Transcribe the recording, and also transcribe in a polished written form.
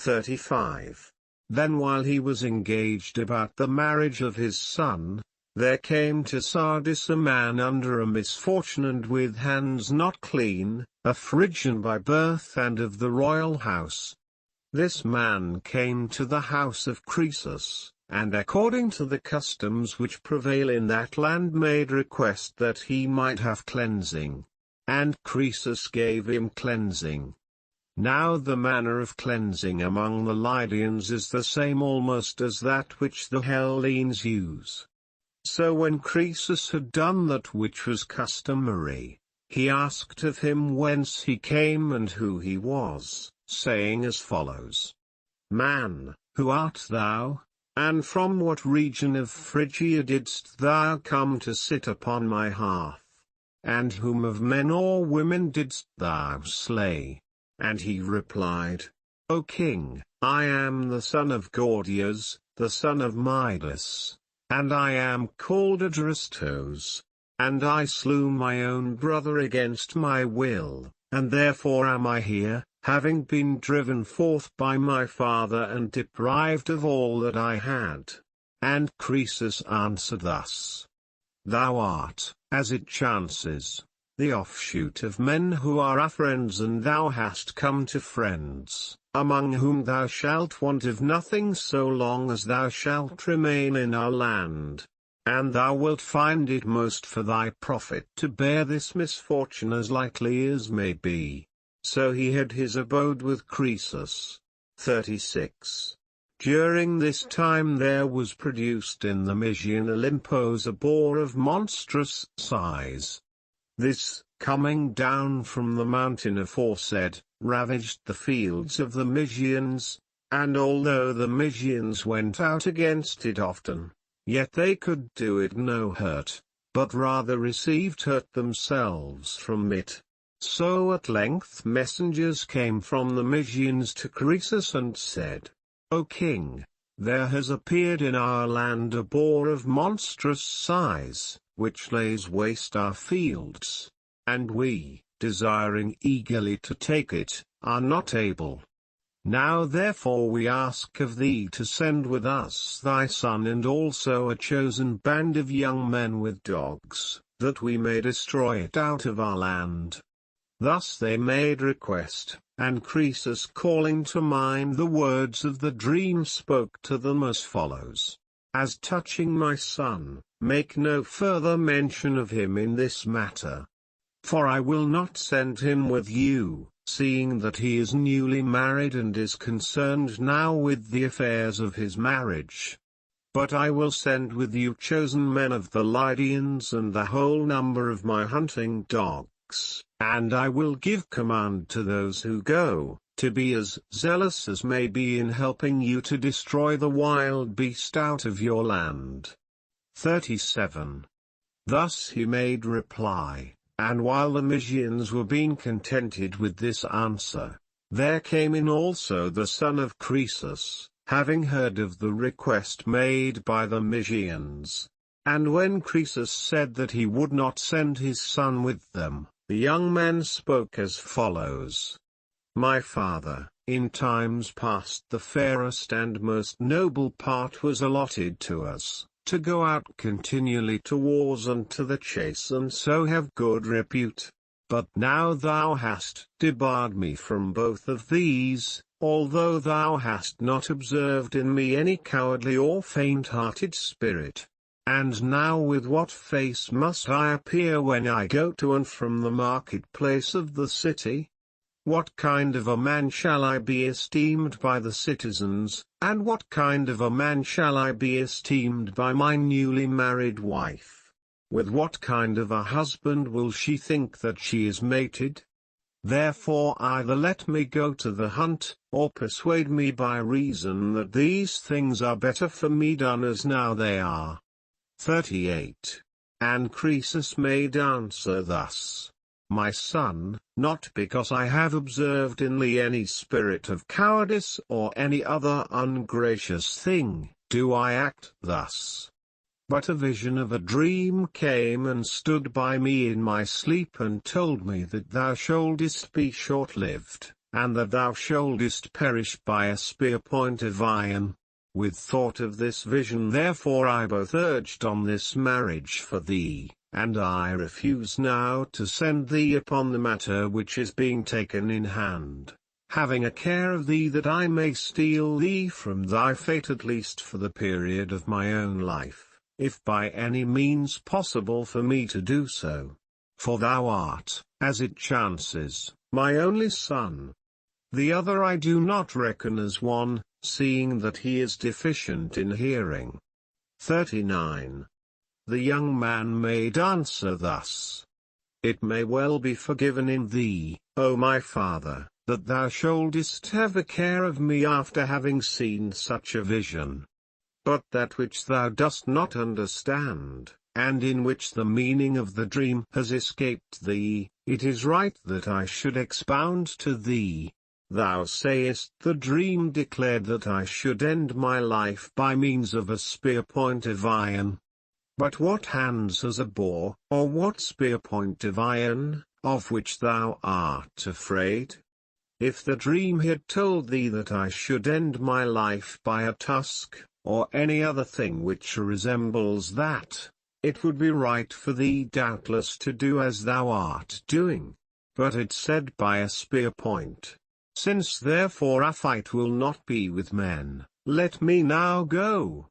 35. Then while he was engaged about the marriage of his son, there came to Sardis a man under a misfortune and with hands not clean, a Phrygian by birth and of the royal house. This man came to the house of Croesus, and according to the customs which prevail in that land made request that he might have cleansing. And Croesus gave him cleansing. Now the manner of cleansing among the Lydians is the same almost as that which the Hellenes use. So when Croesus had done that which was customary, he asked of him whence he came and who he was, saying as follows: Man, who art thou, and from what region of Phrygia didst thou come to sit upon my hearth? And whom of men or women didst thou slay? And he replied, O king, I am the son of Gordias, the son of Midas, and I am called Adrastos. And I slew my own brother against my will, and therefore am I here, having been driven forth by my father and deprived of all that I had. And Croesus answered thus: Thou art, as it chances, the offshoot of men who are our friends, and thou hast come to friends, among whom thou shalt want of nothing so long as thou shalt remain in our land. And thou wilt find it most for thy profit to bear this misfortune as lightly as may be. So he had his abode with Croesus. 36. During this time there was produced in the Mysian Olympos a boar of monstrous size. This, coming down from the mountain aforesaid, ravaged the fields of the Mysians, and although the Mysians went out against it often, yet they could do it no hurt, but rather received hurt themselves from it. So at length messengers came from the Mysians to Croesus and said, O king, there has appeared in our land a boar of monstrous size, which lays waste our fields. And we, desiring eagerly to take it, are not able. Now therefore we ask of thee to send with us thy son and also a chosen band of young men with dogs, that we may destroy it out of our land. Thus they made request, and Croesus, calling to mind the words of the dream, spoke to them as follows: As touching my son, make no further mention of him in this matter. For I will not send him with you, seeing that he is newly married and is concerned now with the affairs of his marriage. But I will send with you chosen men of the Lydians and the whole number of my hunting dogs, and I will give command to those who go, to be as zealous as may be in helping you to destroy the wild beast out of your land. 37. Thus he made reply. And while the Mysians were being contented with this answer, there came in also the son of Croesus, having heard of the request made by the Mysians. And when Croesus said that he would not send his son with them, the young man spoke as follows: My father, in times past the fairest and most noble part was allotted to us, to go out continually to wars and to the chase and so have good repute. But now thou hast debarred me from both of these, although thou hast not observed in me any cowardly or faint-hearted spirit. And now with what face must I appear when I go to and from the marketplace of the city? What kind of a man shall I be esteemed by the citizens, and what kind of a man shall I be esteemed by my newly married wife? With what kind of a husband will she think that she is mated? Therefore either let me go to the hunt, or persuade me by reason that these things are better for me done as now they are. 38. And Croesus made answer thus: My son, not because I have observed in thee any spirit of cowardice or any other ungracious thing, do I act thus. But a vision of a dream came and stood by me in my sleep and told me that thou shouldest be short-lived, and that thou shouldest perish by a spear point of iron. With thought of this vision therefore I both urged on this marriage for thee, and I refuse now to send thee upon the matter which is being taken in hand, having a care of thee that I may steal thee from thy fate at least for the period of my own life, if by any means possible for me to do so. For thou art, as it chances, my only son. The other I do not reckon as one, seeing that he is deficient in hearing. 39. The young man made answer thus. It may well be forgiven in thee, O my father, that thou shouldest have a care of me after having seen such a vision. But that which thou dost not understand, and in which the meaning of the dream has escaped thee, it is right that I should expound to thee. Thou sayest the dream declared that I should end my life by means of a spear point of iron. But what hands has a boar, or what spear point of iron, of which thou art afraid? If the dream had told thee that I should end my life by a tusk, or any other thing which resembles that, it would be right for thee doubtless to do as thou art doing. But it said by a spear point. Since therefore a fight will not be with men, let me now go,